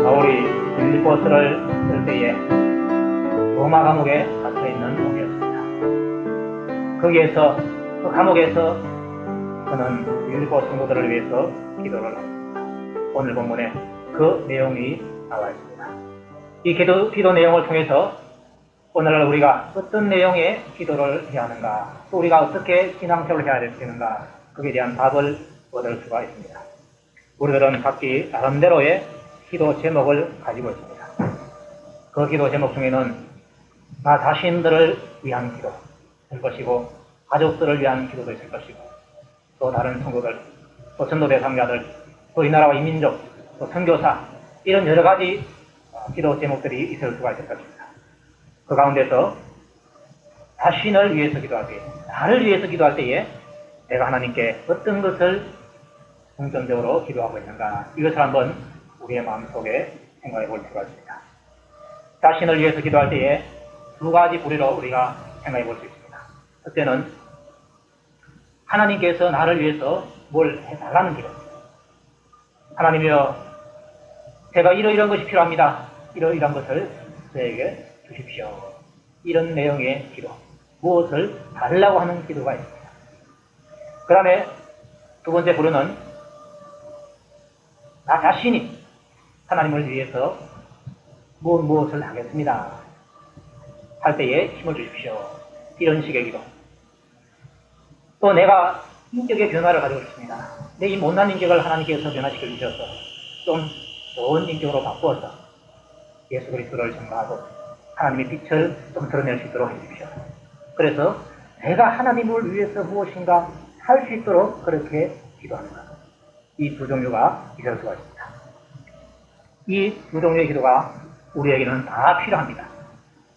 바울이 빌립보서를 쓸 때에 로마 감옥에 갇혀있는 mom이었습니다. 거기에서 그 감옥에서 그는 빌립보 성도들을 위해서 기도를 합니다. 오늘 본문에 그 내용이 나와 있습니다. 이 기도 내용을 통해서 오늘날 우리가 어떤 내용의 기도를 해야 하는가, 또 우리가 어떻게 신앙생활을 해야 되는가, 거기에 대한 답을 얻을 수가 있습니다. 우리들은 각기 나름대로의 기도 제목을 가지고 있습니다. 그 기도 제목 중에는 나 자신들을 위한 기도 있을 것이고, 가족들을 위한 기도도 있을 것이고, 또 다른 성도들, 또 전도 대상자들, 또 이 나라와 이민족, 또 선교사, 이런 여러 가지 기도 제목들이 있을 수가 있을 것입니다. 그 가운데서 자신을 위해서 기도할 때, 나를 위해서 기도할 때에 내가 하나님께 어떤 것을 중점적으로 기도하고 있는가, 이것을 한번 우리의 마음속에 생각해 볼 필요가 있습니다. 자신을 위해서 기도할 때에 두 가지 부류로 우리가 생각해 볼 수 있습니다. 첫째는 하나님께서 나를 위해서 뭘 해달라는 기도. 하나님이여, 제가 이러이러한 것이 필요합니다. 이러이러한 것을 저에게 주십시오. 이런 내용의 기도. 무엇을 달라고 하는 기도가 있습니다. 그 다음에 두 번째 부류는 나 자신이 하나님을 위해서 무엇을 하겠습니다 할 때에 힘을 주십시오. 이런 식의 기도. 또 내가 인격의 변화를 가지고 있습니다. 내 이 못난 인격을 하나님께서 변화시켜 주셔서 좀 좋은 인격으로 바꾸어서 예수 그리스도를 전가하고 하나님의 빛을 좀 드러낼 수 있도록 해주십시오. 그래서 내가 하나님을 위해서 무엇인가 할 수 있도록 그렇게 기도합니다. 이 두 종류가 있을 수가 있습니다. 이 두 종류의 기도가 우리에게는 다 필요합니다.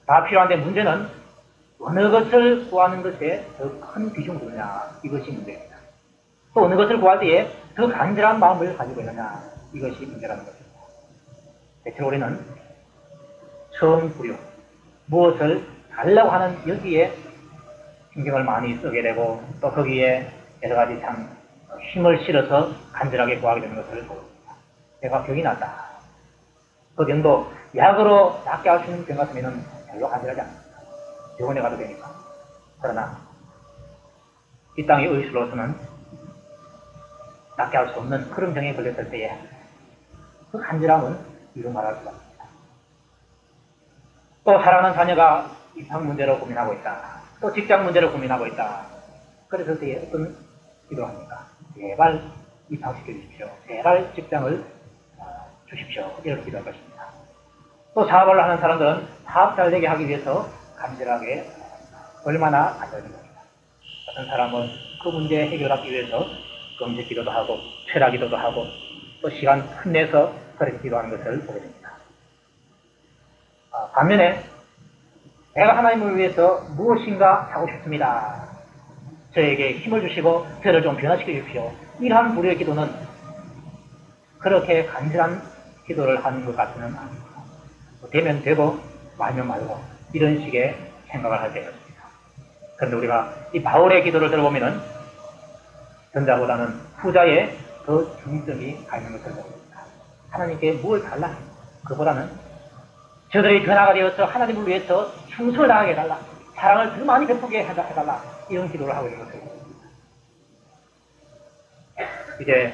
다 필요한데 문제는 어느 것을 구하는 것에 더 큰 비중을 두느냐, 이것이 문제입니다. 또 어느 것을 구할 때에 더 간절한 마음을 가지고 있느냐, 이것이 문제라는 것입니다. 대체로 우리는 처음 부류, 무엇을 달라고 하는 여기에 신경을 많이 쓰게 되고, 또 거기에 여러 가지 참 힘을 실어서 간절하게 구하게 되는 것을 보입니다. 내가 병이 났다. 그 병도 약으로 낫게 할 수 있는 병 같으면 별로 간절하지 않습니다. 병원에 가도 되니까. 그러나 이 땅의 의술로서는 낫게 할 수 없는 그런 병에 걸렸을 때에 그 간절함은 이루 말할 수가 없습니다. 또 사랑하는 자녀가 입학 문제로 고민하고 있다. 또 직장 문제로 고민하고 있다. 그랬을 때에 어떤 기도를 합니까? 제발 입학시켜 주십시오. 제발 직장을 주십시오. 이렇게 기도할 것입니다. 또 사업을 하는 사람들은 사업 잘 되게 하기 위해서 간절하게 얼마나 간절한 것입니다. 어떤 사람은 그 문제 해결하기 위해서 금식 기도도 하고 철학 기도도 하고 또 시간 틈내서 그렇게 기도하는 것을 보게 됩니다. 반면에 내가 하나님을 위해서 무엇인가 하고 싶습니다. 저에게 힘을 주시고 저를 좀 변화시켜 주십시오. 이러한 부류의 기도는 그렇게 간절한 기도를 하는 것 같지는 않습니다. 되면 되고 말면 말고 이런 식의 생각을 할 때가 있습니다. 그런데 우리가 이 바울의 기도를 들어보면은 전자보다는 후자에 더 중점이 가 있는 것을 보입니다. 하나님께 뭘 달라? 그보다는 저들의 변화가 되어서 하나님을 위해서 충성을 다하게 해달라. 사랑을 더 많이 베푸게 해달라. 이런 기도를 하고 있는 것을 보입니다. 이제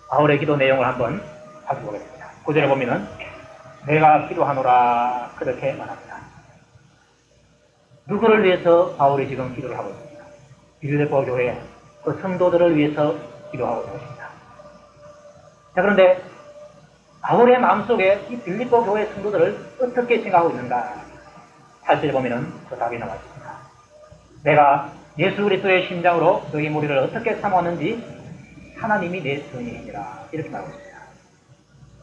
바울의 기도 내용을 한번 살펴보겠습니다. 9절에 보면은 내가 기도하노라 그렇게 말합니다. 누구를 위해서 바울이 지금 기도를 하고 있습니다. 빌립보 교회 그 성도들을 위해서 기도하고 있는 것입니다. 자, 그런데 바울의 마음속에 이 빌립보 교회 성도들을 어떻게 생각하고 있는가? 8절에 보면은 그 답이 나와 있습니다. 내가 예수 그리스도의 심장으로 너희 무리를 어떻게 사모하는지 하나님이 내 증인이니라. 이렇게 말하고 있습니다.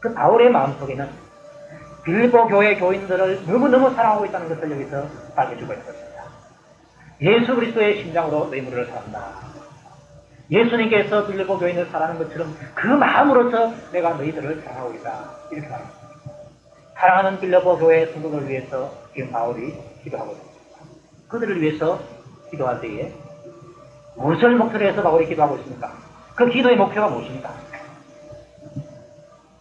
그 바울의 마음속에는 빌립보 교회 교인들을 너무너무 사랑하고 있다는 것을 여기서 밝혀주고 있는 것입니다. 예수 그리스도의 심장으로 너희 무리를 사랑한다. 예수님께서 빌립보 교인을 사랑하는 것처럼 그 마음으로서 내가 너희들을 사랑하고 있다. 이렇게 말합니다. 사랑하는 빌립보 교회 성도들을 위해서 지금 바울이 기도하고 있습니다. 그들을 위해서 기도할 때에 무엇을 목표로 해서 바울이 기도하고 있습니까? 그 기도의 목표가 무엇입니까?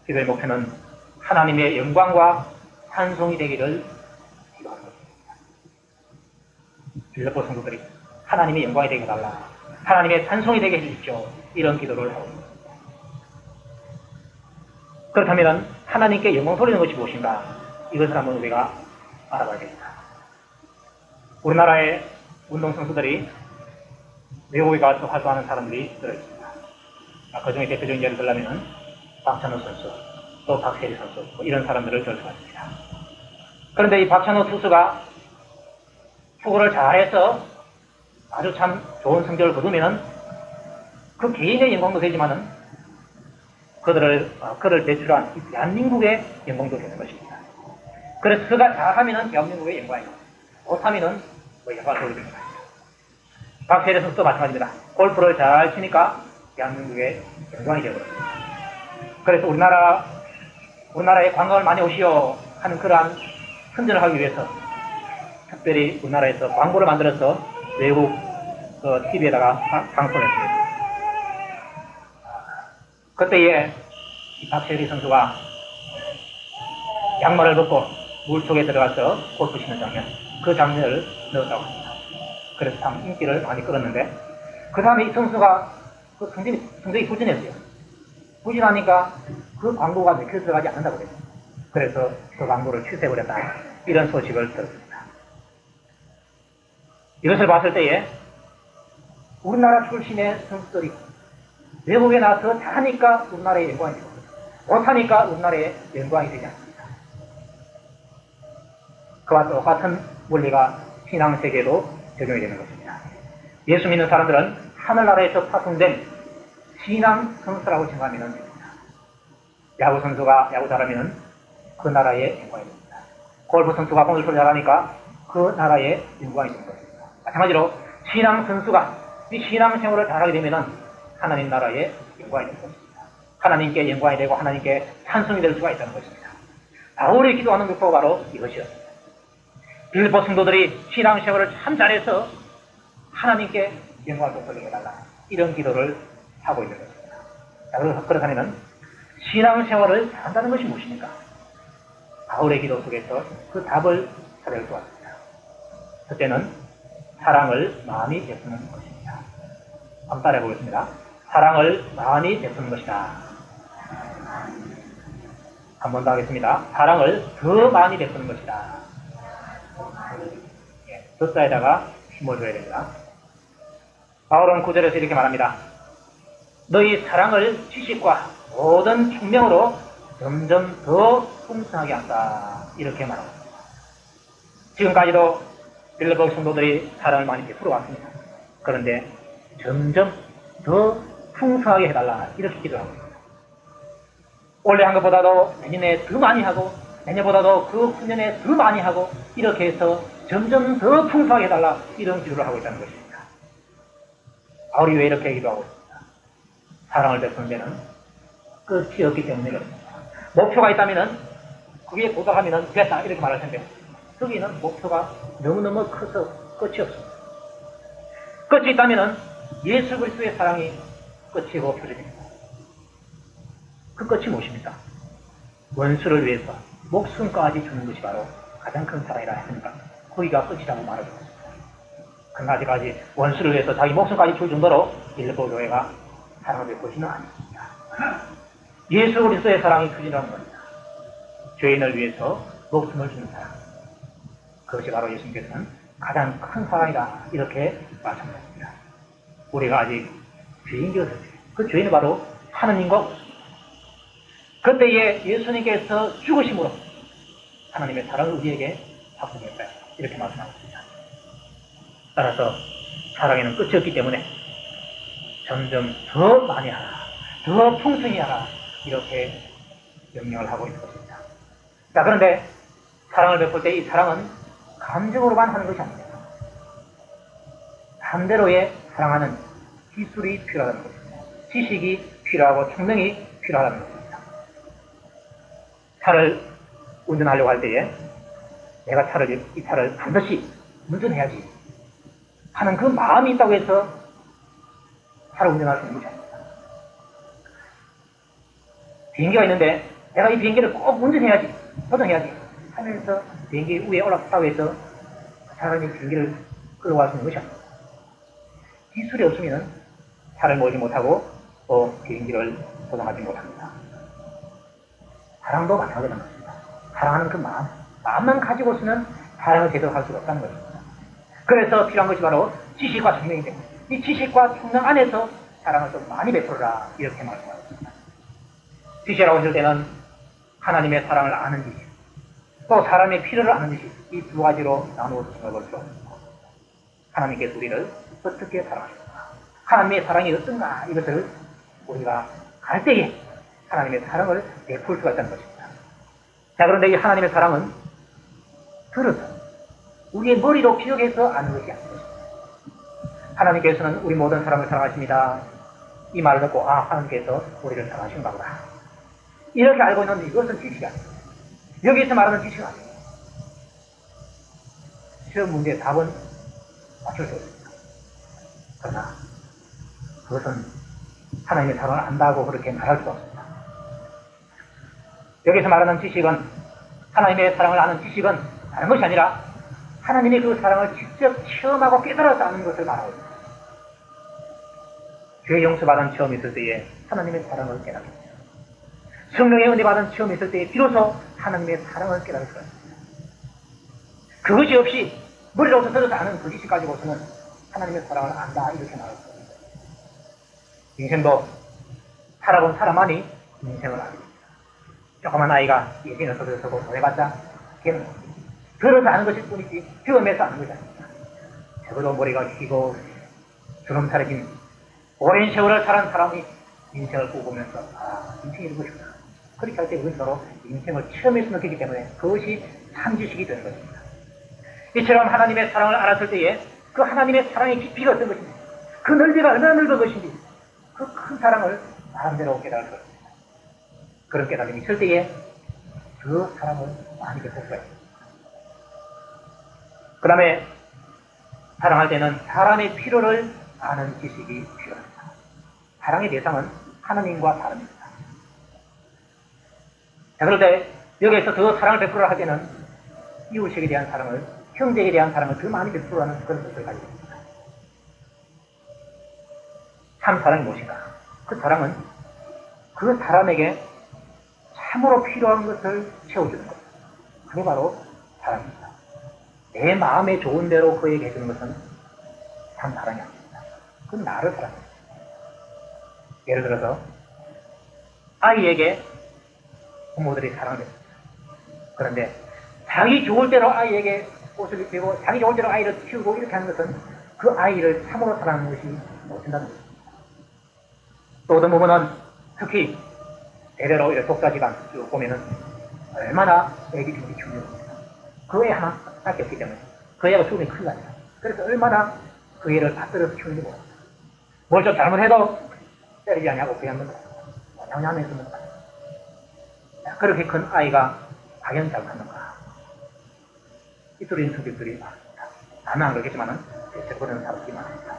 기도의 목표는 하나님의 영광과 찬송이 되기를 기도하는 것입니다. 빌립보 성도들이 하나님의 영광이 되게 해달라, 하나님의 찬송이 되게 해주십시오, 이런 기도를 하고 있습니다. 그렇다면 하나님께 영광 돌리는 것이 무엇인가? 이것을 한번 우리가 알아봐야겠다. 우리나라의 운동선수들이 외국에 가서 활동하는 사람들이 들어있습니다. 그 중에 대표적인 예를 들자면 박찬호 선수, 또 박세리 선수, 이런 사람들을 들 수가 있습니다. 그런데 이 박찬호 투수가 투구를 잘해서 아주 참 좋은 성적을 거두면 그 개인의 영광도 되지만은 그를 배출한 대한민국의 영광도 되는 것입니다. 그래서 그가 잘하면은 대한민국의 영광이고, 못하면은 영광을 돌리는 겁니다. 박세리 선수도 마찬가지입니다. 골프를 잘 치니까 대한민국의 영광이 되어버렸습니다. 그래서 우리나라에 관광을 많이 오시오 하는 그러한 선전을 하기 위해서 특별히 우리나라에서 광고를 만들어서 외국 TV에다가 방송했습니다. 그때에 이 박세리 선수가 양말을 벗고 물속에 들어가서 골프 치는 장면, 그 장면을 넣었다고 합니다. 그래서 참 인기를 많이 끌었는데, 그 다음에 이 선수가 그 성적이 부진했어요. 부진하니까 그 광고가 몇 개 들어가지 않는다고 그래요. 그래서 그 광고를 취소해버렸다, 이런 소식을 들었습니다. 이것을 봤을 때에 우리나라 출신의 선수들이 외국에 나서 잘하니까 우리나라의 영광이 되고, 못하니까 우리나라의 영광이 되지 않습니다. 그와 똑같은 원리가 신앙세계에도 적용이 되는 것입니다. 예수 믿는 사람들은 하늘나라에서 파송된 신앙 선수라고 생각하면 됩니다. 야구 선수가 야구 잘하면 그 나라의 영광이 됩니다. 골프 선수가 골프를 잘하니까 그 나라의 영광이 되는 것입니다. 마찬가지로 신앙 선수가 이 신앙 생활을 잘하게 되면 하나님 나라의 영광이 되는 것입니다. 하나님께 영광이 되고 하나님께 찬송이 될 수가 있다는 것입니다. 바울이 기도하는 목표가 바로 이것이었습니다. 빌립보 성도들이 신앙 생활을 참 잘해서 하나님께 영광을 돌리게 해달라, 이런 기도를 하고 있는 것입니다. 자, 그렇다면 신앙 생활을 잘한다는 것이 무엇입니까? 바울의 기도 속에서 그 답을 찾을 수 있습니다. 첫째는 사랑을 많이 베푸는 것입니다. 한번 따라해 보겠습니다. 사랑을 많이 베푸는 것이다. 한 번 더 하겠습니다. 사랑을 더 많이 베푸는 것이다. 덧자에다가 심어줘야 됩니다. 바울은 9절에서 이렇게 말합니다. 너희 사랑을 지식과 모든 총명으로 점점 더 풍성하게 한다, 이렇게 말합니다. 지금까지도 빌립보 성도들이 사랑을 많이 베풀어 왔습니다. 그런데 점점 더 풍성하게 해달라, 이렇게 기도하고 있습니다. 올해 한 것보다도 내년에 더 많이 하고, 내년보다도 그 후년에 더 많이 하고, 이렇게 해서 점점 더 풍성하게 해달라, 이런 기도를 하고 있다는 것입니다. 바울이 왜 이렇게 기도하고 있습니까? 사랑을 베푸는 데는 끝이 없기 때문에 그렇습니다. 목표가 있다면 거기에 도달하면 됐다, 이렇게 말할 텐데, 여기는 목표가 너무너무 커서 끝이 없습니다. 끝이 있다면 예수 그리스도의 사랑이 끝이고 표적입니다. 그 끝이 무엇입니까? 원수를 위해서 목숨까지 주는 것이 바로 가장 큰 사랑이라 했으니까 거기가 끝이라고 말하고 있습니다. 그까지 원수를 위해서 자기 목숨까지 줄 정도로 빌립보 교회가 사랑을 베푸지는 않습니다. 예수 그리스도의 사랑이 크지라는 겁니다. 죄인을 위해서 목숨을 주는 사랑, 그것이 바로 예수님께서는 가장 큰 사랑이다, 이렇게 말씀하셨습니다. 우리가 아직 죄인 되었을 때, 그 죄인은 바로 하느님과 그때에 예수님께서 죽으심으로 하나님의 사랑을 우리에게 바꾸겠다, 이렇게 말씀하고 있습니다. 따라서 사랑에는 끝이 없기 때문에 점점 더 많이 하라, 더 풍성히 하라, 이렇게 명령을 하고 있는 것입니다. 자, 그런데 사랑을 베풀 때 이 사랑은 감정으로만 하는 것이 아닙니다. 반대로의 사랑하는 기술이 필요하다는 것입니다. 지식이 필요하고 총명이 필요하다는 것입니다. 차를 운전하려고 할 때에 내가 이 차를 반드시 운전해야지 하는 그 마음이 있다고 해서 차를 운전할 수 있는 것이 아닙니다. 비행기가 있는데 내가 이 비행기를 꼭 운전해야지, 조종해야지 하면서 비행기 위에 올라탔다고 해서 사람이 비행기를 끌어갈 수 있는 것이 아닙니다. 기술이 없으면 차를 몰지 못하고 또 비행기를 조종하지 못합니다. 사랑도 마찬가지라는 것입니다. 사랑하는 그 마음만 가지고서는 사랑을 제대로 할 수가 없다는 것입니다. 그래서 필요한 것이 바로 지식과 총명이 됩니다. 이 지식과 총명 안에서 사랑을 좀 많이 베풀어라 이렇게 말씀하고 있습니다. 지식이라고 했을 때는 하나님의 사랑을 아는 지식, 또 사람의 필요를 아는 지식, 이 두 가지로 나누어서 생각할 수 없습니다. 하나님께서 우리를 어떻게 사랑하십니까? 하나님의 사랑이 어떤가 이것을 우리가 갈 때에 하나님의 사랑을 베풀 수가 있다는 것입니다. 자, 그런데 이 하나님의 사랑은 들어서 우리의 머리로 기억해서 아는 것이 아닙니다. 하나님께서는 우리 모든 사람을 사랑하십니다. 이 말을 듣고 하나님께서 우리를 사랑하시는가 보다 이렇게 알고 있는데 이것은 지식이 아닙니다. 여기서 말하는 지식은 아닙니다. 시험 문제의 답은 맞출 수 없습니다. 그러나 그것은 하나님의 사랑을 안다고 그렇게 말할 수가 없습니다. 여기서 말하는 지식은, 하나님의 사랑을 아는 지식은 다른 것이 아니라 하나님의 그 사랑을 직접 체험하고 깨달아서 아는 것을 말하고 있습니다. 죄 용서받은 체험이 있을 때에 하나님의 사랑을 깨닫게 됩니다. 성령의 은혜 받은 체험이 있을 때에 비로소 하나님의 사랑을 깨달을 수가 있습니다. 그것이 없이 머리로서 들어서 아는 그 지식 가지고서는 하나님의 사랑을 안다 이렇게 말할 수 없습니다. 인생도 살아본 사람만이 인생을 알게 됩니다. 조그만 아이가 예전에 서고 해봤자 걔는 들어서 아는 것일 뿐이지 경험해서 아는 것이 아닙니다. 적어도 머리가 휘고 주름 차려진 오랜 세월을 살은 사람이 인생을 꾸보면서 인생이 이것이구나 그렇게 할 때 그건 서로 인생을 체험해서 느끼기 때문에 그것이 참지식이 되는 것입니다. 이처럼 하나님의 사랑을 알았을 때에 그 하나님의 사랑의 깊이가 어떤 것인지, 그 넓이가 얼마나 넓은 것인지 그 큰 사랑을 마음대로 깨달을 수 있습니다. 그런 깨달음이 있을 때에 그 사랑을 많이 베풀 수가 있습니다. 그 다음에 사랑할 때는 사람의 필요를 아는 지식이 필요합니다. 사랑의 대상은 하나님과 사람입니다. 자, 그럴 때 여기에서 더 사랑을 베풀어 할 때는 이웃에게 대한 사랑을, 형제에 대한 사랑을 더 많이 베풀어하는 그런 뜻을 가지고 있습니다. 참 사랑이 무엇인가? 그 사랑은 그 사람에게 참으로 필요한 것을 채워주는 것. 그게 바로 사랑입니다. 내 마음에 좋은 대로 그에게 해주는 것은 참 사랑이 아닙니다. 그건 나를 사랑합니다. 예를 들어서 아이에게 부모들이 사랑을 했습니다. 그런데 자기 좋을 대로 아이에게 옷을 입히고 자기 좋을 대로 아이를 키우고 이렇게 하는 것은 그 아이를 참으로 사랑하는 것이 못된다는 것입니다. 또 어떤 부분은 특히 대대로 이렇게 독자지간 쭉 보면은 얼마나 애기 중에 중요합니다. 그 애 하나밖에 없기 때문에 그 애가 죽으면 큰일 납니다. 그래서 얼마나 그 애를 받들어서 키우는지 모릅니다. 뭘 좀 잘못해도 때리지 않냐고 그냥 하는 거예요. 양양하면서 하는 거예요. 그렇게 큰 아이가 과연 잘못하는가? 삐뚤어진 성격들이 많습니다. 다만 안 그렇겠지만은 대체 그런 사람들이 많습니다.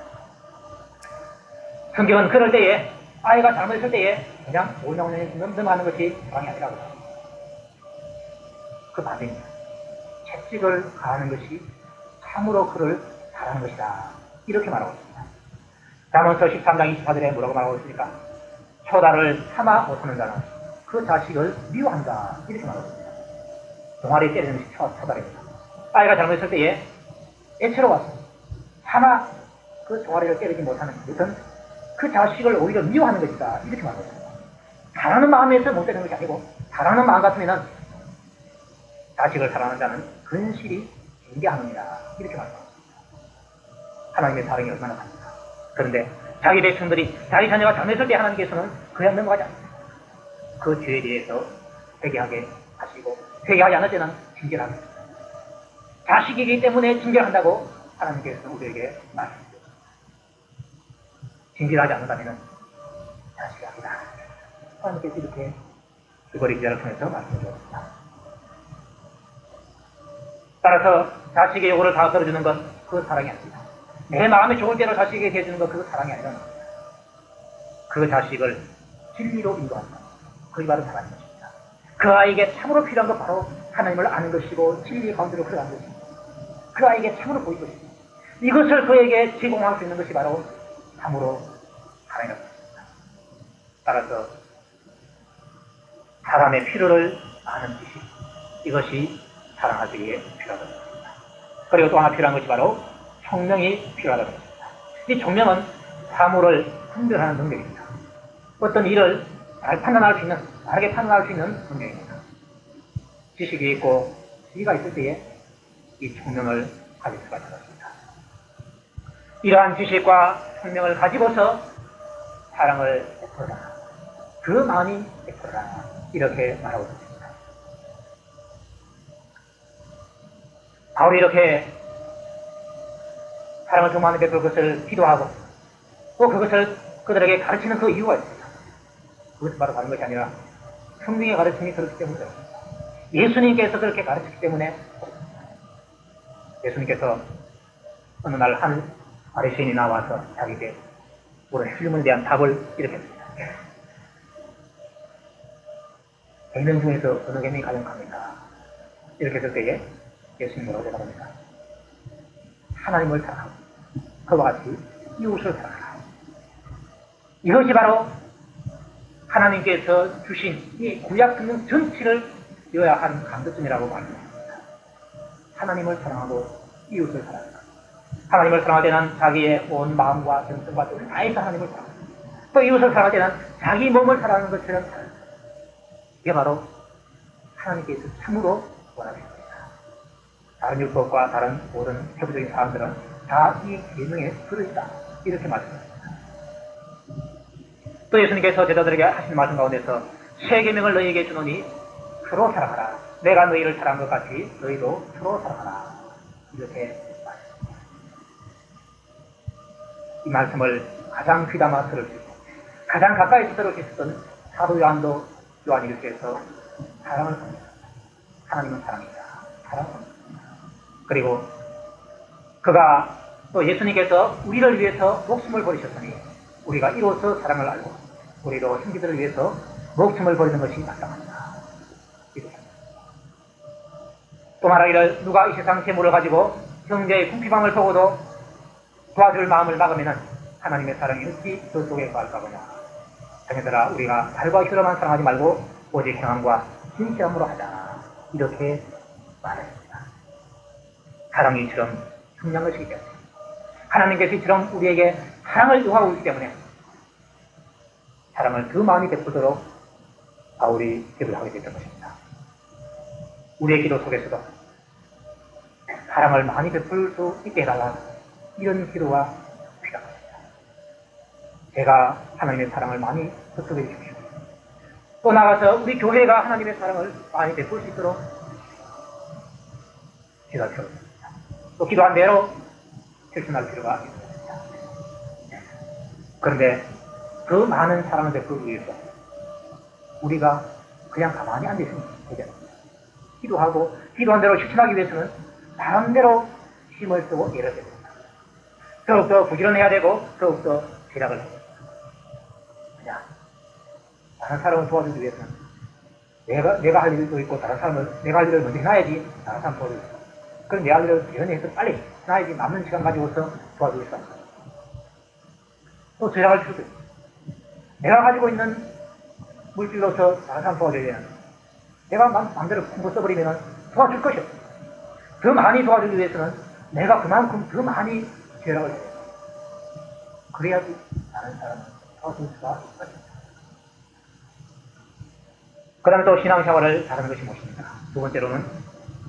성경은 그럴 때에 아이가 잘못했을 때에 그냥 오냐오냐 넘어가는 것이 사랑이 아니라고 합니다. 그 반대입니다. 채찍을 가하는 것이 참으로 그를 사랑하는 것이다. 이렇게 말하고 있습니다. 잠언서 13장 24절에 뭐라고 말하고 있습니까? 초다를 참아 못하는 자는 그 자식을 미워한다. 이렇게 말하고 있습니다. 동아리 때리는 것이 초다입니다. 아이가 잘못했을 때에 애처로워서 차마 그 종아리를 때리지 못하는 것은 그 자식을 오히려 미워하는 것이다. 이렇게 말하고 있습니다. 사랑하는 마음에서 못 때리는 것이 아니고 사랑하는 마음 같으면 자식을 사랑하는 자는 근실이 징계하느니라. 이렇게 말하고 있습니다. 하나님의 사랑이 얼마나 큽니까? 그런데 자기 백성들이 자기 자녀가 잘못했을 때 하나님께서는 그냥 넘어가지 않습니다. 그 죄에 대해서 회개하게 하시고 회개하지 않을 때는 징계를 합니다. 자식이기 때문에 징계를 한다고 하나님께서 우리에게 말씀하셨습니다. 징계를 하지 않는다면 자식이 아니다. 하나님께서 이렇게 주거리 기자를 통해서 말씀해 주었습니다. 따라서 자식의 요구를 다 들어주는 것 그 사랑이 아닙니다. 내 마음에 좋을 대로 자식에게 해주는 것 그거 사랑이 아니라는 겁니다. 그 자식을 진리로 인도한다. 그게 바로 사랑인 것입니다. 그 아이에게 참으로 필요한 것 바로 하나님을 아는 것이고 진리 가운데로 걸어가는 것이고 그 아이에게 참으로 보일 것이고 이것을 그에게 제공할 수 있는 것이 바로 참으로 사랑이라고 합니다. 따라서 사람의 필요를 아는 지식 이것이 사랑하기 위해 필요하다는 것입니다. 그리고 또 하나 필요한 것이 바로 총명이 필요하다는 것입니다. 이 총명은 사물을 분별하는 능력입니다. 어떤 일을 잘 판단할 수 있는, 다르게 판단할 수 있는 능력입니다. 지식이 있고 지혜가 있을 때에 이 총명을 가질 수가 있습니다. 이러한 지식과 총명을 가지고서 사랑을 베풀어라. 그 많이 베풀어라. 이렇게 말하고 있습니다. 바울이 이렇게 사랑을 더 많이 베풀 것을 기도하고 또 그것을 그들에게 가르치는 그 이유가 있습니다. 그것은 바로 다른 것이 아니라 성경의 가르침이 그렇기 때문에 예수님께서 그렇게 가르쳤기 때문에 예수님께서 어느 날 한 바리새인이 나와서 자기에게 물은 질문에 대한 답을 이렇게 했습니다. 계명 중에서 어느 계명이 가장 큽니까? 이렇게 했을 때에 예수님 뭐라고 대답합니까? 하나님을 사랑하고 그와 같이 이웃을 사랑하라. 이것이 바로 하나님께서 주신 이 구약 성경 전체를 이어야 한 강도점이라고 말씀합니다. 하나님을 사랑하고 이웃을 사랑하라. 하나님을 사랑할 때는 자기의 온 마음과 정성과 뜻을 다해서 하나님을 사랑합니다. 또 이웃을 사랑할 때는 자기 몸을 사랑하는 것처럼 사랑합니다. 이게 바로 하나님께서 참으로 원하시는 겁니다. 다른 율법과 다른 모든 세부적인 사람들은 다 이 계명에 들어있다. 이렇게 말씀합니다. 또 예수님께서 제자들에게 하시는 말씀 가운데서 새 계명을 너희에게 주노니 서로 사랑하라. 내가 너희를 사랑한 것 같이 너희도 서로 사랑하라. 이렇게 말씀합니다. 이 말씀을 가장 귀담아 들을 수 있고 가장 가까이서 들을 수 있었던 사도 요한도 요한 일서에서 사랑을 합니다. 하나님은 사랑이다. 사랑을 합니다. 그리고 그가 또 예수님께서 우리를 위해서 목숨을 버리셨으니 우리가 이로써 사랑을 알고 우리도 형제들을 위해서 목숨을 버리는 것이 마땅합니다. 또 말하기를 누가 이 세상 재물을 가지고 형제의 궁핍함을 보고도 도와줄 마음을 막으면 하나님의 사랑이 어찌 그 속에 거할까보냐. 자녀들아 우리가 달과 혈로만 사랑하지 말고 오직 행함과 진실함으로 하자. 이렇게 말했습니다. 사랑이 이처럼 중요한 것이기 때문에 하나님께서 이처럼 우리에게 사랑을 요구하고 있기 때문에 사랑을 더 많이 베풀도록 바울이 기도를 하게 됐던 것입니다. 우리의 기도 속에서도 사랑을 많이 베풀 수 있게 해달라 이런 기도가 필요합니다. 제가 하나님의 사랑을 많이 흡수해 주십시오. 또 나가서 우리 교회가 하나님의 사랑을 많이 베풀 수 있도록 기도할 필요가 있습니다. 또 기도한 대로 실천할 필요가 있습니다. 그런데 그 많은 사랑을 베풀기 위해서 우리가 그냥 가만히 앉아있으면 되지 않습니다. 기도하고 기도한 대로 실천하기 위해서는 나름대로 힘을 쓰고 애를 써야 됩니다. 더욱더 부지런해야 되고 더욱더 제작을 해야 됩니다. 그냥 다른 사람을 도와주기 위해서는 내가 할 일도 있고 다른 사람을 내가 할 일을 먼저 해놔야지 다른 사람 도와줄 수 있어요. 그럼 내 할 일을 부지런히 해서 빨리 해놔야지 남는 시간 가지고서 도와주고 있어요. 또 제작할 필요도 있어요. 내가 가지고 있는 물질로서 다른 사람 도와줘야 되는 내가 마음대로 공부 써버리면 도와줄 것이 없어요. 더 많이 도와주기 위해서는 내가 그만큼 더 많이 제작을 해야 돼요. 그래야지 다른 사람을 도와줄 수가 있거든요. 그 다음에 또 신앙생활을 잘하는 것이 무엇입니까? 두 번째로는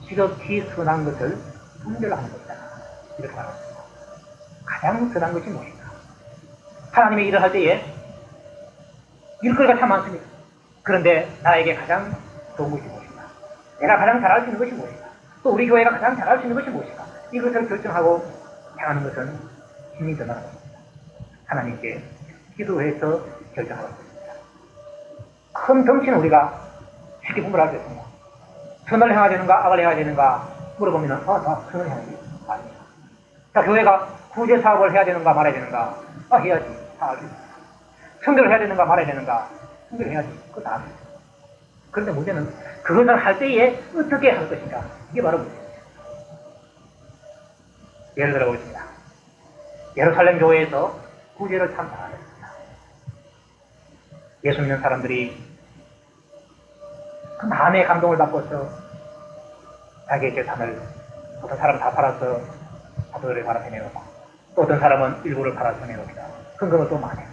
지극히 선한 것을 분별하는 것이다. 이렇게 말합니다. 가장 선한 것이 무엇인가? 하나님의 일을 할 때에 일거리가 참 많습니다. 그런데 나에게 가장 좋은 것이 무엇인가? 내가 가장 잘할 수 있는 것이 무엇인가? 또 우리 교회가 가장 잘할 수 있는 것이 무엇인가? 이것을 결정하고 행하는 것은 힘이 드는 것입니다. 하나님께 기도해서 결정하는 것입니다. 큰 덩치는 우리가 쉽게 분별할 수 있습니다. 선을 행해야 되는가 악을 행해야 되는가 물어보면 나 선을 행해야지. 아닙니다. 자, 교회가 구제 사업을 해야 되는가 말아야 되는가? 해야지. 다 알죠. 성결을 해야 되는가 말아야 되는가? 성결을 해야지. 그거 다 알죠. 그런데 문제는 그것을 할 때에 어떻게 할 것인가. 이게 바로 문제입니다. 예를 들어 보겠습니다. 예루살렘 교회에서 구제를 참 잘하셨습니다. 예수 믿는 사람들이 그 마음의 감동을 받고서 자기의 재산을 어떤 사람은 다 팔아서 사도들을 팔아서 내놓고 또 어떤 사람은 일부를 팔아서 내놓습니다. 근거는 또 많아요.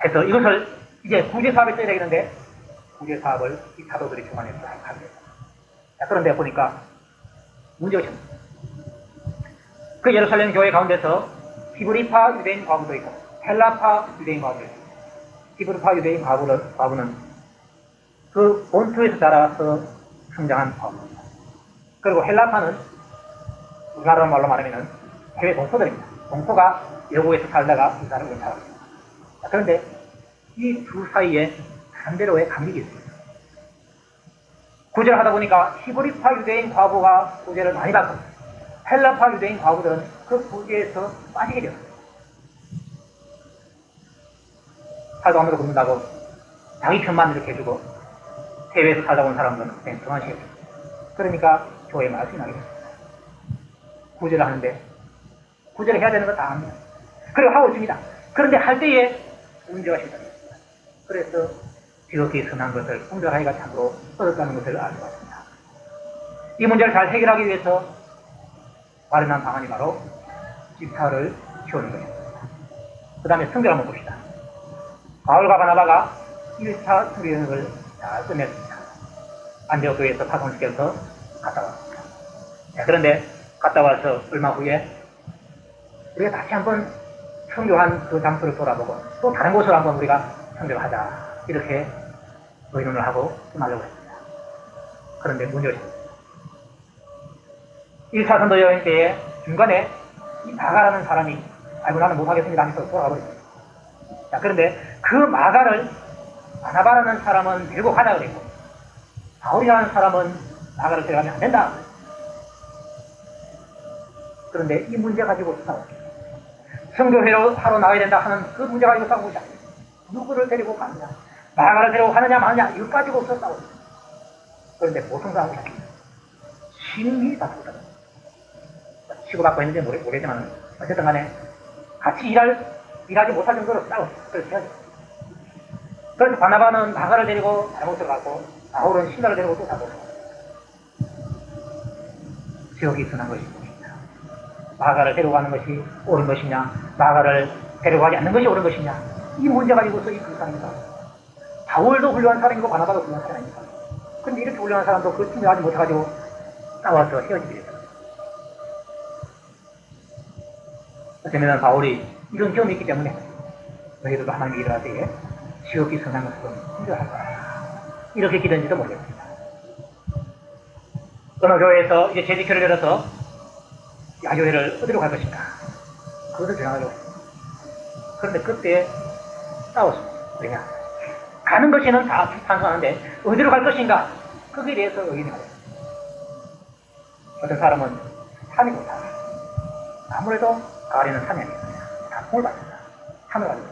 해서 이것을 이제 구제 사업에 써야 되겠는데 구제 사업을 이 사도들이 중간에서 하게 됩니다. 그런데 보니까 문제가 있습니다. 그 예루살렘 교회 가운데서 히브리파 유대인 과부도 있고 헬라파 유대인 과부도 있고 히브리파 유대인 과부는 그 본토에서 자라서 성장한 과부입니다. 그리고 헬라파는 우리나라 말로 말하면 해외 동포들입니다. 동포가 여고에서 살다가 우리나라를 원하고 있습니다. 그런데 이 두 사이에 반대로의 간격이 있습니다. 구제를 하다 보니까 히브리파 유대인 과부가 구제를 많이 받고 헬라파 유대인 과부들은 그 구제에서 빠지게 되었습니다. 살도 안으로 굽는다고 자기 편만 이렇게 해주고 해외에서 살다 온 사람들은 맹통한 시에 그러니까 교회에 말씀이 나게 됐습니다. 구제를 하는데 구제를 해야 되는 거 다 합니다. 그리고 하고 있습니다. 그런데 할 때에 문제가 생깁니다. 그래서 지극히 선한 것을 분별하기가 참으로 어렵다는 것을 알 수 있습니다. 이 문제를 잘 해결하기 위해서 마련한 방안이 바로 집사를 키우는 것입니다. 그 다음에 성경 한번 봅시다. 바울과 바나바가 1차 수련을 잘 끝냈습니다. 안디옥 교회에서 파송시켜서 갔다 왔습니다. 자, 그런데 갔다 와서 얼마 후에 우리가 다시 한번 선교한 그 장소를 돌아보고 또 다른 곳으로 한번 우리가 선교를 하자 이렇게 의논을 하고 떠나려고 했습니다. 그런데 문제가 있습니다. 1차 선도 여행 때에 중간에 이 마가라는 사람이 아이고 나는 못하겠습니다 하면서 돌아가버렸습니다. 자, 그런데 그 마가를 바나바라는 사람은 데리고 가자고 했고 바울이라는 사람은 마가를 데려가면 안 된다. 그런데 이 문제 가지고 싸웠습니다. 선교회로 하러 나와야 된다 하는 그 문제 가지고 싸우고 있다. 누구를 데리고 가느냐, 마가를 데리고 가느냐 마느냐 이거 가지고 싸웠습니다. 그런데 보통 싸우고 있습니다. 신이 다투다. 치고받고 했는지 모르겠지만 어쨌든 간에 같이 일하지 못할 정도로 싸웠어요. 그렇게 해야죠. 그래서 바나바는 마가를 데리고 다른 곳으로 가고 바울은 시나를 데리고 또 다른 곳으로 가고 지옥이 선한 것이 무엇이냐, 마가를 데리고 가는 것이 옳은 것이냐, 마가를 데리고 가지 않는 것이 옳은 것이냐, 이 문제 가지고서 이 불상입니다. 바울도 훌륭한 사람이고 바나바도 훌륭한 사람입니다. 그런데 이렇게 훌륭한 사람도 그 팀을 하지 못해가지고 싸워서 헤어지게 됐어요. 어쩌면 바울이 이런 경험이 있기 때문에 너희들도 하나님의 일을 할 때에 지옥이 선한 것을 분별할 거야 이렇게 기도했는지도 모르겠습니다. 어느 교회에서 이제 재직회를 열어서 야교회를 어디로 갈 것인가 그것을 정하려고 했습니다. 그런데 그때 싸웠습니다. 왜냐, 가는 것에는 다 찬성하는데 어디로 갈 것인가 거기에 대해서 의견이 갈렸습니다. 어떤 사람은 산이 좋다, 아무래도 가을에는 산이 아니겠느냐, 단풍을 받는다, 산을 가지고.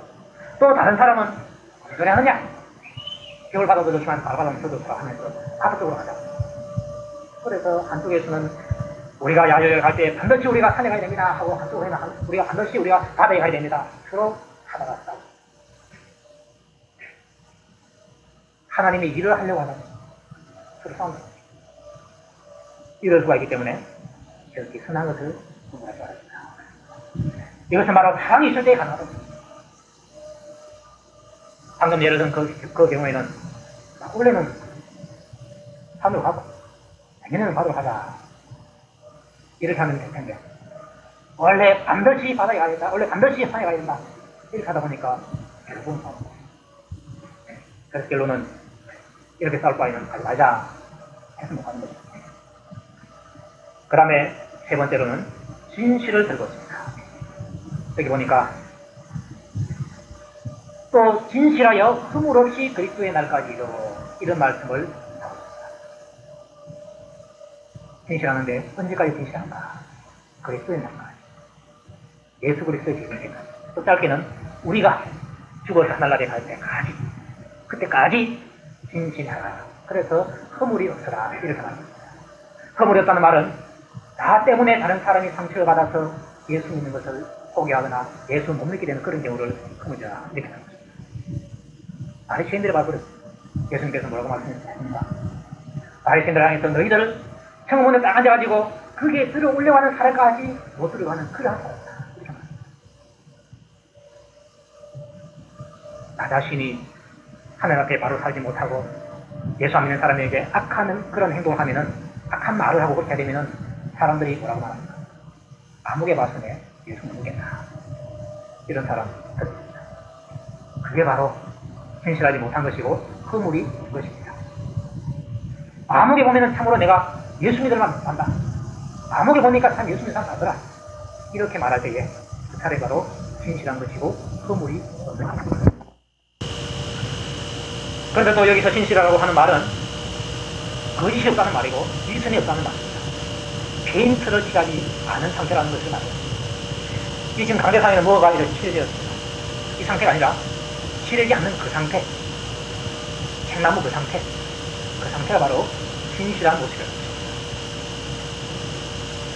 또 다른 사람은 무슨 소리 하느냐, 겨울 바다도 좋지만 가을 바다는 더 좋다 하면서 바다 쪽으로 가자. 그래서 한쪽에서는 우리가 야외에 갈 때 반드시 우리가 산에 가야 됩니다 하고, 한쪽에는 우리가 반드시 우리가 바다에 가야 됩니다. 서로 하다가 싸우고 하나님의 일을 하려고 하는 서로 싸운다. 이럴 수가 있기 때문에 이렇게 선한 것을 구분할 줄 알았습니다. 이것은 바로 사랑이 있을 때에 가능하다. 방금 예를 든 그 경우에는 원래는 산으로 가고 내년에는 바다로 가자 이렇게 하면 될 텐데 원래 반드시 바다에 가야 된다, 원래 반드시 산에 가야 된다 이렇게 하다 보니까 결국은 싸우고, 그래서 결론은 이렇게 싸울 바에는 가지 말자 해서 못 가는 거죠. 그 다음에 세 번째로는 진실을 들고 있습니다. 여기 보니까 또 진실하여 흠을 없이 그리스도의 날까지 이런 말씀을 하고 있습니다. 진실하는데 언제까지 진실한가? 그리스도의 날까지, 예수 그리스도의 죽을 때까지, 또 짧게는 우리가 죽어서 하늘나라에 갈 때까지, 그때까지 신실하라. 그래서 허물이 없어라. 이렇게 말합니다. 허물이 없다는 말은 나 때문에 다른 사람이 상처를 받아서 예수 믿는 것을 포기하거나 예수 못 믿게 되는 그런 경우를 허물이라 이렇게 하는 것입니다. 바리새인들의 말씀을 예수님께서 뭐라고 말씀하셨습니까? 바리새인들 향해서 너희들 청문에 딱 앉아가지고 그게 들어올려가는 사람까지 못 들어가는 그러한 사람이다. 이렇게 말합니다. 나 자신이 하나님 앞에 바로 살지 못하고 예수 안 믿는 사람에게 악한 그런 행동을 하면은, 악한 말을 하고 그렇게 되면은 사람들이 뭐라고 말합니까? 아무개 봤으네 예수 못 믿겠다. 이런 사람 있습니다. 그게 바로 신실하지 못한 것이고 허물이 있는 것입니다. 아무개 보면은 참으로 내가 예수 믿을만 한다. 아무개 보니까 참 예수 믿는 사람 나더라. 이렇게 말할 때에 그 차례 바로 신실한 것이고 허물이 없는 것입니다. 그런데 또 여기서 신실하라고 하는 말은 거짓이 없다는 말이고 위선이 없다는 말입니다. 페인트를 칠하지 않은 상태라는 것을 말합니다. 이 지금 강대상에는 뭐가 이렇게 칠해졌습니다. 이 상태가 아니라 칠하지 않는 그 상태, 책나무 그 상태, 그 상태가 바로 신실한 모습이라는 것입니다.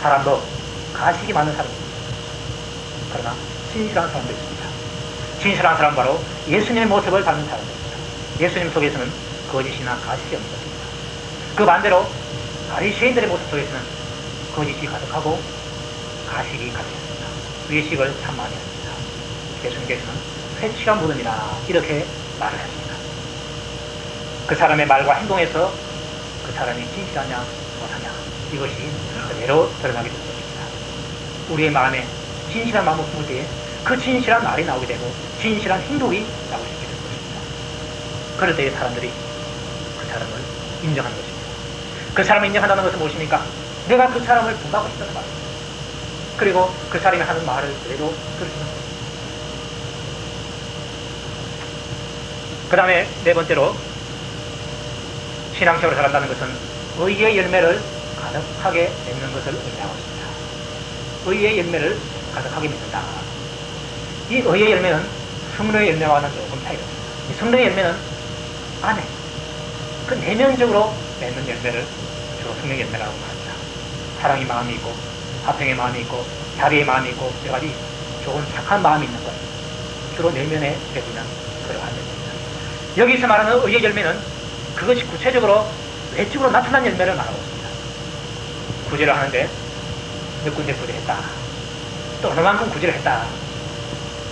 사람도 가식이 많은 사람이 있습니다. 그러나 신실한 사람도 있습니다. 신실한 사람은 바로 예수님의 모습을 닮은 사람입니다. 예수님 속에서는 거짓이나 가식이 없는 것입니다. 그 반대로 바리새인들의 모습 속에서는 거짓이 가득하고 가식이 가득했습니다. 외식을 참 많이 했습니다. 예수님께서는 회치가 묻음이라 이렇게 말을 했습니다. 그 사람의 말과 행동에서 그 사람이 진실하냐 못하냐 이것이 그대로 드러나게 될 것입니다. 우리의 마음에 진실한 마음을 품을 때에 그 진실한 말이 나오게 되고 진실한 행동이 나올 수 있게 될 것입니다. 그럴 때에 사람들이 그 사람을 인정하는 것입니다. 그 사람을 인정한다는 것은 무엇입니까? 내가 그 사람을 본다고 했다는 말입니다. 그리고 그 사람이 하는 말을 그대로 들으시는 것입니다. 그 다음에 네 번째로 신앙생활을 잘한다는 것은 의의 열매를 가득하게 맺는 것을 의미하고 있습니다. 의의 열매를 가득하게 맺는다. 이 의의 열매는 성령의 열매와는 조금 차이가 있습니다. 이 성령의 열매는 안에 그 내면적으로 맺는 열매를 주로 성령의 열매라고 합니다. 사랑의 마음이 있고 화평의 마음이 있고 자비의 마음이 있고 여러 가지 좋은 착한 마음이 있는 것, 주로 내면에 되는 그러한 열매입니다. 여기서 말하는 의의 열매는 그것이 구체적으로 외적으로 나타난 열매를 말하고 있습니다. 구제를 하는데 몇 군데 구제했다, 또 얼마만큼 구제를 했다,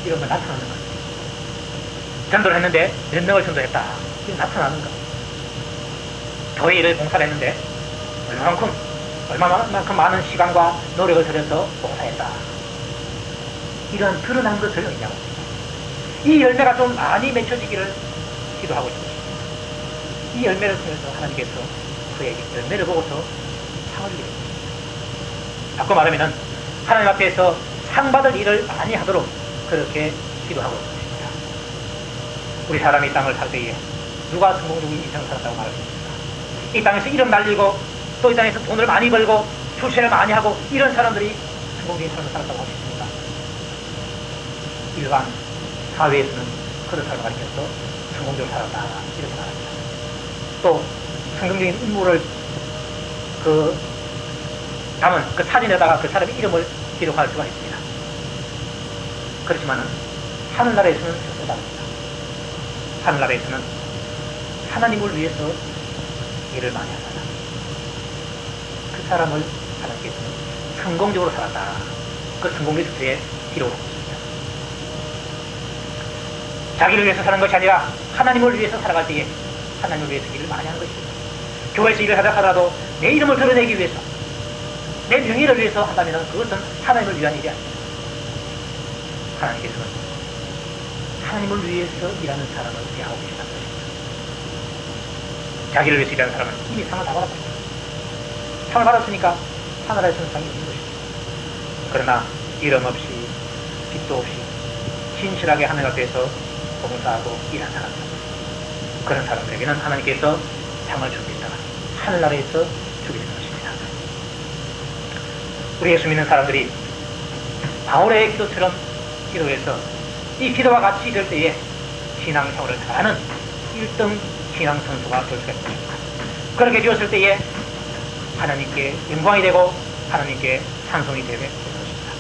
이런 거 나타나는 거예요. 전도를 했는데 몇 명을 전도했다, 이게 나타나는 거예요. 교회를 봉사를 했는데 얼마만큼 많은 시간과 노력을 들여서 봉사했다, 이런 드러난 것을 의미하고 있습니다. 이 열매가 좀 많이 맺혀지기를 기도하고 있습니다. 이 열매를 통해서 하나님께서 그에게 열매를 보고서 상을 주게 됩니다. 바꿔 말하면 하나님 앞에서 상 받을 일을 많이 하도록 그렇게 기도하고 있습니다. 우리 사람이 이 땅을 살 때에 누가 성공적인 인생을 살았다고 말하겠습니까? 이 땅에서 이름 날리고 또 이 땅에서 돈을 많이 벌고 출세를 많이 하고 이런 사람들이 성공적인 삶을 살았다고 하겠습니까? 일반 사회에서는 그런 삶을 가리켜서 성공적으로 살았다 이렇게 말합니다. 또 성경적인 인물을 담은 그 사진에다가 그 사람의 이름을 기록할 수가 있습니다. 그렇지만은 하늘나라에서는 전혀 다릅니다. 하늘나라에서는 하나님을 위해서 일을 많이 하는 사람, 그 사람을 하나님께서는 성공적으로 살았다, 그 성공의 수에 기록을 하고 있습니다. 자기를 위해서 사는 것이 아니라 하나님을 위해서 살아갈 때에 하나님을 위해서 일을 많이 하는 것입니다. 교회에서 일을 하다 하더라도 내 이름을 드러내기 위해서, 내 명예를 위해서 한다면 그것은 하나님을 위한 일이 아닙니다. 하나님께서는 하나님을 위해서 일하는 사람을 대하고 계시다는 것입니다. 자기를 위해서 일하는 사람은 이미 상을 다 받았습니다. 상을 받았으니까 하늘에서는 상이 있는 것입니다. 그러나 이름 없이 빚도 없이 진실하게 하늘 앞에서 봉사하고 일한 사람들, 그런 사람들에게는 하나님께서 상을 주겠다, 하늘나라에서 주게 되는 것입니다. 우리 예수 믿는 사람들이 바울의 기도처럼 기도해서 이 기도와 같이 될 때에 신앙생활을 잘하는 1등 신앙 선수가 될 수가 있습니다. 그렇게 되었을 때에 하나님께 영광이 되고 하나님께 찬송이 되게 될 것입니다.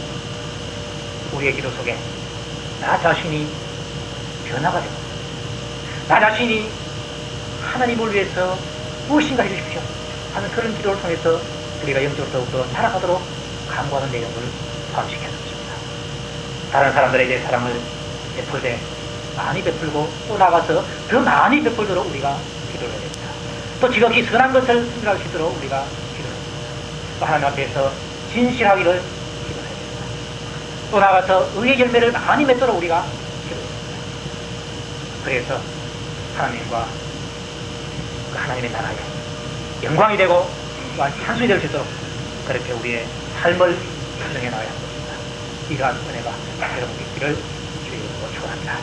우리의 기도 속에 나 자신이 변화가 되고 나 자신이 하나님을 위해서 무엇인가 해주십시오 하는 그런 기도를 통해서 우리가 영적으로 더욱더 살아가도록 강구하는 내용을 포함시켰습니다. 다른 사람들에게 사랑을 베풀 때 많이 베풀고 또 나가서 더 많이 베풀도록 우리가 기도를 해야 됩니다. 또 지극히 선한 것을 생각할 수 있도록 우리가 기도를 해야 됩니다. 또 하나님 앞에서 진실하기를 기도해야 됩니다. 또 나가서 의의 열매를 많이 맺도록 우리가 기도해야 됩니다. 그래서 하나님과 그 하나님의 나라에 영광이 되고 또한 찬송이 될 수 있도록 그렇게 우리의 삶을 가정해 나가야 합니다. 이러한 은혜가 여러분께 있기를 주의로 축원합니다.